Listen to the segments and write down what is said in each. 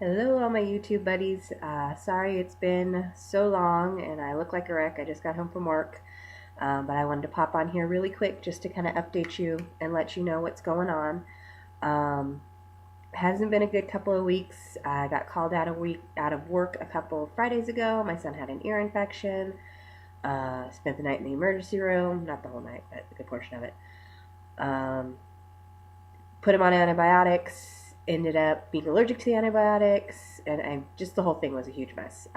Hello, all my YouTube buddies. Sorry it's been so long and I look like a wreck. I just got home from work, but I wanted to pop on here really quick just to kind of update you and let you know what's going on. Um, hasn't been a good couple of weeks. I got called out of work a couple of Fridays ago. My son had an ear infection. Spent the night in the emergency room, not the whole night, but a good portion of it. Um, Put him on antibiotics, ended up being allergic to the antibiotics, and just the whole thing was a huge mess.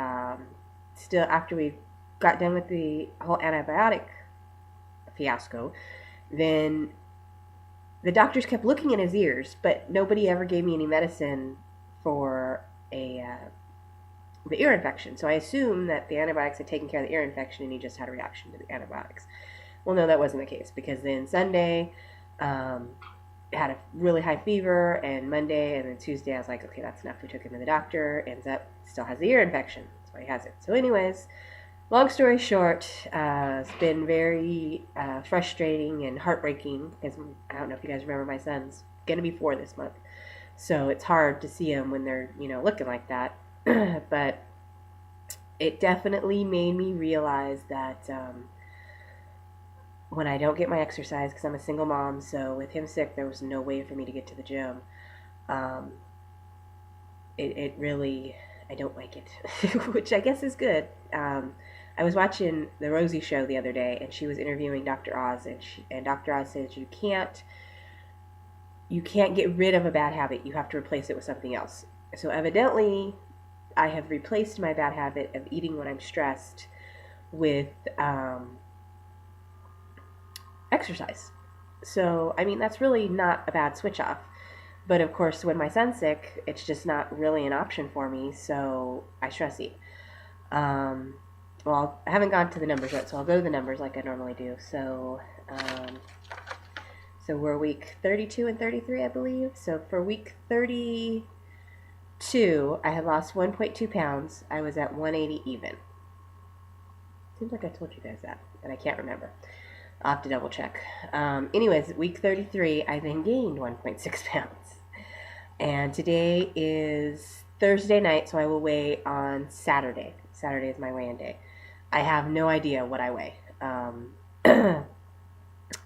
Still, after we got done with the whole antibiotic fiasco, then the doctors kept looking in his ears, but nobody ever gave me any medicine for a the ear infection. So I assumed that the antibiotics had taken care of the ear infection, and he just had a reaction to the antibiotics. Well, no, that wasn't the case because then Sunday, um, had a really high fever, and Monday and then Tuesday I was like, okay, that's enough. We took him to the doctor. Ends up still has the ear infection. That's why he has it. So, anyways, long story short, it's been very frustrating and heartbreaking because I don't know if you guys remember, my son's gonna be 4 this month, so it's hard to see him when they're looking like that. But it definitely made me realize that when I don't get my exercise, because I'm a single mom, so with him sick, there was no way for me to get to the gym. Um, it really, I don't like it, which I guess is good. I was watching the Rosie show the other day, and she was interviewing Dr. Oz, and Dr. Oz says you can't get rid of a bad habit. You have to replace it with something else. So evidently, I have replaced my bad habit of eating when I'm stressed with exercise. So, I mean, that's really not a bad switch off. But of course, when my son's sick, it's just not really an option for me. So I stress eat. Um, well, I haven't gone to the numbers yet, so I'll go to the numbers like I normally do. Um, so we're week 32 and 33, I believe. So for week 32, I had lost 1.2 pounds. I was at 180 even. Seems like I told you guys that, and I can't remember. I'll have to double check. Anyways, week 33, I then gained 1.6 pounds. And today is Thursday night, so I will weigh on Saturday. Saturday is my weigh-in day. I have no idea what I weigh.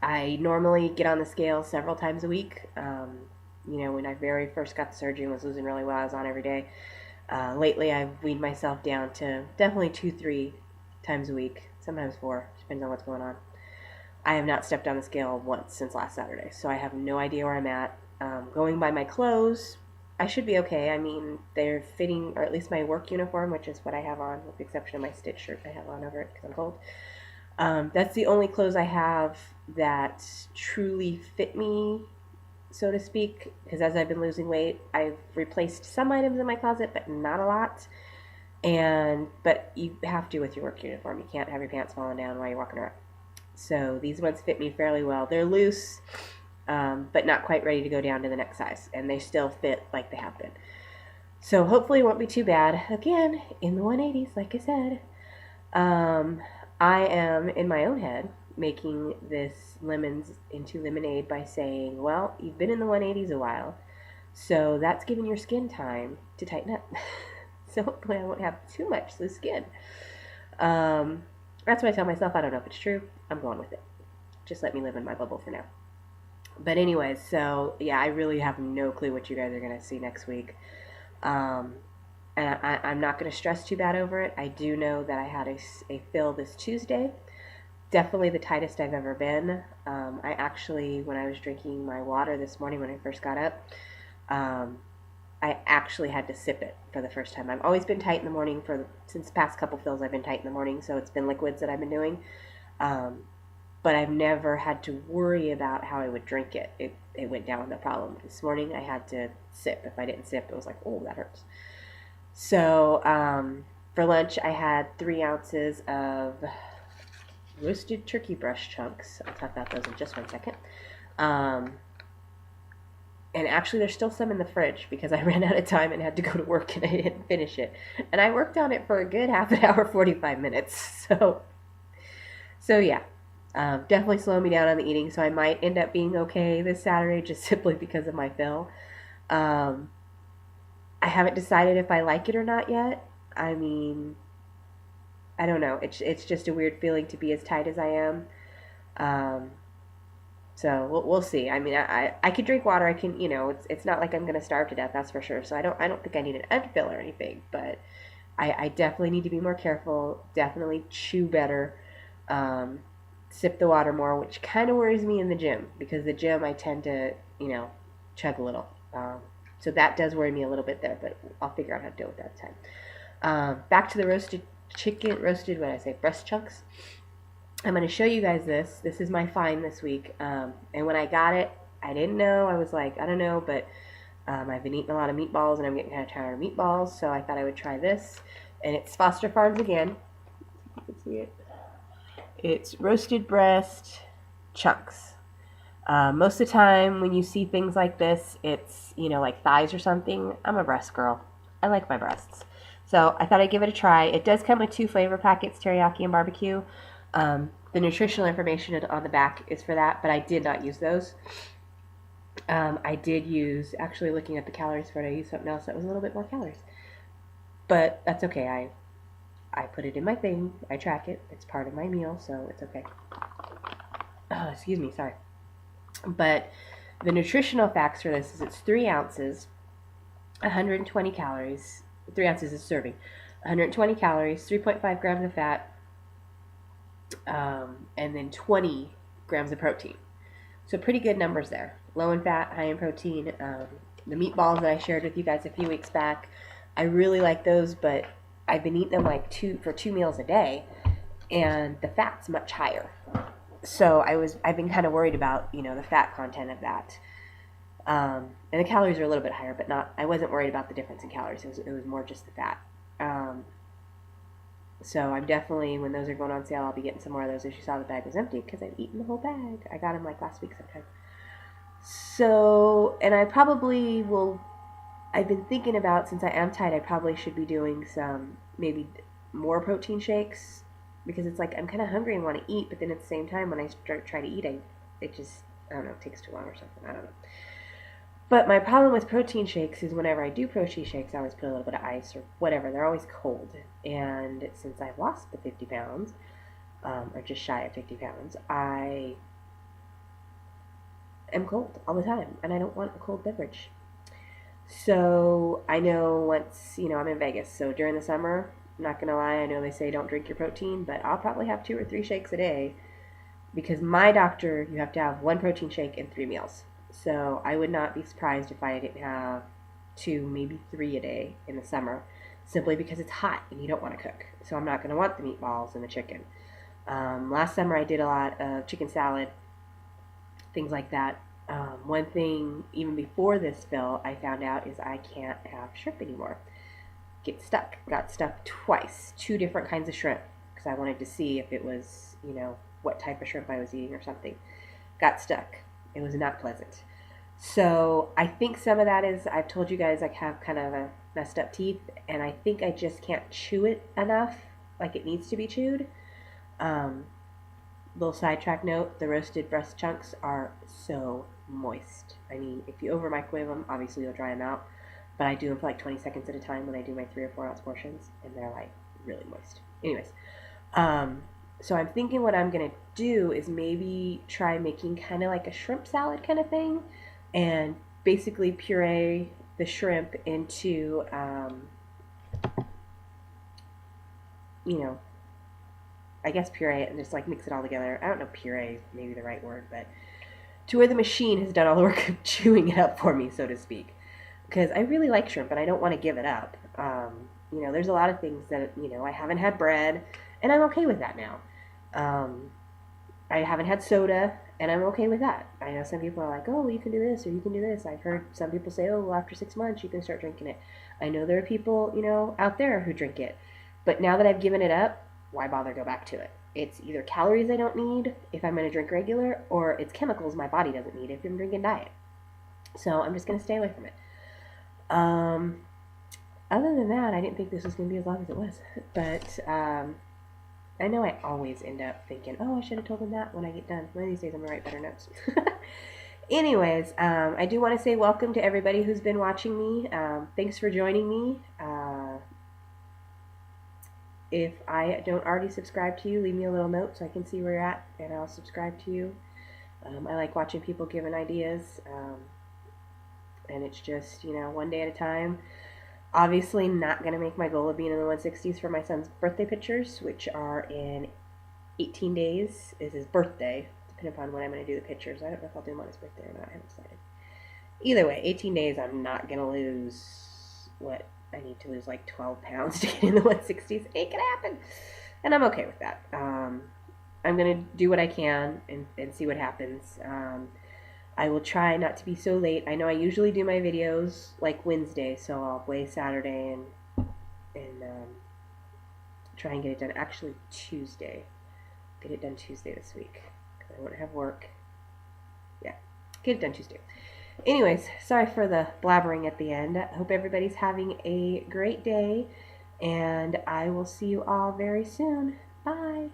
I normally get on the scale several times a week. When I very first got the surgery and was losing really well, I was on every day. Lately, I've weaned myself down to definitely 2, 3 times a week, sometimes 4, depends on what's going on. I have not stepped on the scale once since last Saturday, so I have no idea where I'm at. Going by my clothes, I should be okay. I mean, they're fitting, or at least my work uniform, which is what I have on, with the exception of my stitch shirt I have on over it because I'm cold. That's the only clothes I have that truly fit me, so to speak, because as I've been losing weight, I've replaced some items in my closet, but not a lot. But you have to with your work uniform. You can't have your pants falling down while you're walking around. So these ones fit me fairly well. They're loose, but not quite ready to go down to the next size, and they still fit like they have been. So hopefully it won't be too bad. Again, in the 180s, like I said. I am, in my own head, making this lemons into lemonade by saying, well, you've been in the 180s a while, so that's giving your skin time to tighten up. So hopefully I won't have too much loose skin. That's what I tell myself. I don't know if it's true. I'm going with it. Just let me live in my bubble for now. But anyways, so yeah, I really have no clue what you guys are going to see next week. Um, and I'm not going to stress too bad over it. I do know that I had a fill this Tuesday. Definitely the tightest I've ever been. I actually, when I was drinking my water this morning when I first got up, um, I actually had to sip it for the first time. I've always been tight in the morning since the past couple fills. I've been tight in the morning, so it's been liquids that I've been doing. Um, but I've never had to worry about how I would drink it. It went down with no problem. This morning I had to sip. If I didn't sip, it was like, oh, that hurts. So for lunch, I had 3 ounces of roasted turkey breast chunks. I'll talk about those in just 1 second. And actually, there's still some in the fridge because I ran out of time and had to go to work and I didn't finish it. And I worked on it for a good half an hour, 45 minutes. So yeah, definitely slowing me down on the eating. So I might end up being okay this Saturday just simply because of my fill. Um, I haven't decided if I like it or not yet. I mean, I don't know. It's just a weird feeling to be as tight as I am. Um, so we'll see. I mean, I could drink water. I can, it's not like I'm gonna starve to death. That's for sure. So I don't think I need an unfill or anything. But I definitely need to be more careful. Definitely chew better. Um, Sip the water more, which kind of worries me in the gym because the gym I tend to, chug a little. So that does worry me a little bit there, but I'll figure out how to deal with that time. Back to the roasted chicken, roasted, what did I say, breast chunks. I'm going to show you guys this. This is my find this week. And when I got it, I didn't know. I was like, I don't know, but I've been eating a lot of meatballs and I'm getting kind of tired of meatballs, so I thought I would try this. And it's Foster Farms again. You can see it. It's roasted breast chunks. Most of the time when you see things like this, it's, like thighs or something. I'm a breast girl. I like my breasts. So I thought I'd give it a try. It does come with 2 flavor packets, teriyaki and barbecue. The nutritional information on the back is for that, but I did not use those. I did use, actually looking at the calories for it, I used something else that was a little bit more calories. But that's okay. I put it in my thing. I track it. It's part of my meal, so it's okay. Oh, excuse me, sorry. But the nutritional facts for this is it's 3 ounces, 120 calories. 3 ounces is serving. 120 calories, 3.5 grams of fat, and then 20 grams of protein. So pretty good numbers there. Low in fat, high in protein. The meatballs that I shared with you guys a few weeks back, I really like those, but I've been eating them like 2 meals a day, and the fat's much higher. So I've been kind of worried about the fat content of that. And the calories are a little bit higher, but not. I wasn't worried about the difference in calories. It was more just the fat. So I'm definitely, when those are going on sale, I'll be getting some more of those. As you saw, the bag was empty because I've eaten the whole bag. I got them like last week sometime. So, and I probably will. I've been thinking about, since I am tight, I probably should be doing some maybe more protein shakes because it's like I'm kind of hungry and want to eat, but then at the same time when I try to eat, it just, I don't know, it takes too long or something. I don't know. But my problem with protein shakes is whenever I do protein shakes, I always put a little bit of ice or whatever. They're always cold. And since I've lost the 50 pounds, or just shy of 50 pounds, I am cold all the time. And I don't want a cold beverage. So I know once, I'm in Vegas. So during the summer, I'm not going to lie, I know they say don't drink your protein, but I'll probably have 2 or 3 shakes a day because my doctor, you have to have 1 protein shake and 3 meals. So I would not be surprised if I didn't have 2, maybe 3 a day in the summer, simply because it's hot and you don't want to cook. So I'm not going to want the meatballs and the chicken. Last summer I did a lot of chicken salad, things like that. One thing, even before this fill, I found out is I can't have shrimp anymore. Got stuck twice, 2 different kinds of shrimp, because I wanted to see if it was, what type of shrimp I was eating or something. Got stuck. It was not pleasant. So I think some of that is, I've told you guys I have kind of a messed up teeth, and I think I just can't chew it enough, like it needs to be chewed. Little sidetrack note, the roasted breast chunks are so moist. I mean, if you over microwave them, obviously you'll dry them out, but I do them for like 20 seconds at a time when I do my 3 or 4 ounce portions, and they're like really moist. Anyways, so I'm thinking what I'm going to do is maybe try making kind of like a shrimp salad kind of thing and basically puree the shrimp into, I guess puree it and just like mix it all together. I don't know, puree is maybe the right word, but to where the machine has done all the work of chewing it up for me, so to speak. Because I really like shrimp and I don't want to give it up. There's a lot of things that, I haven't had bread and I'm okay with that now. I haven't had soda, and I'm okay with that. I know some people are like, oh, well, you can do this or you can do this. I've heard some people say, oh, well, after 6 months you can start drinking it. I know there are people, out there who drink it. But now that I've given it up, why bother go back to it? It's either calories I don't need if I'm going to drink regular, or it's chemicals my body doesn't need if I'm drinking diet. So I'm just going to stay away from it. Other than that, I didn't think this was going to be as long as it was. But I know I always end up thinking, oh, I should have told them that when I get done. One of these days I'm going to write better notes. Anyways, I do want to say welcome to everybody who's been watching me. Thanks for joining me. If I don't already subscribe to you, leave me a little note so I can see where you're at, and I'll subscribe to you. I like watching people giving ideas, and it's just, one day at a time. Obviously not going to make my goal of being in the 160s for my son's birthday pictures, which are in 18 days. Is his birthday, depending upon when I'm going to do the pictures. I don't know if I'll do them on his birthday or not. I haven't decided. Either way, 18 days, I'm not going to lose what I need to lose, like 12 pounds to get in the 160s. It can happen. And I'm okay with that. I'm going to do what I can and see what happens. I will try not to be so late. I know I usually do my videos like Wednesday, so I'll weigh Saturday and try and get it done. Actually, Tuesday. Get it done Tuesday this week because I won't have work. Yeah, get it done Tuesday. Anyways, sorry for the blabbering at the end. I hope everybody's having a great day, and I will see you all very soon. Bye.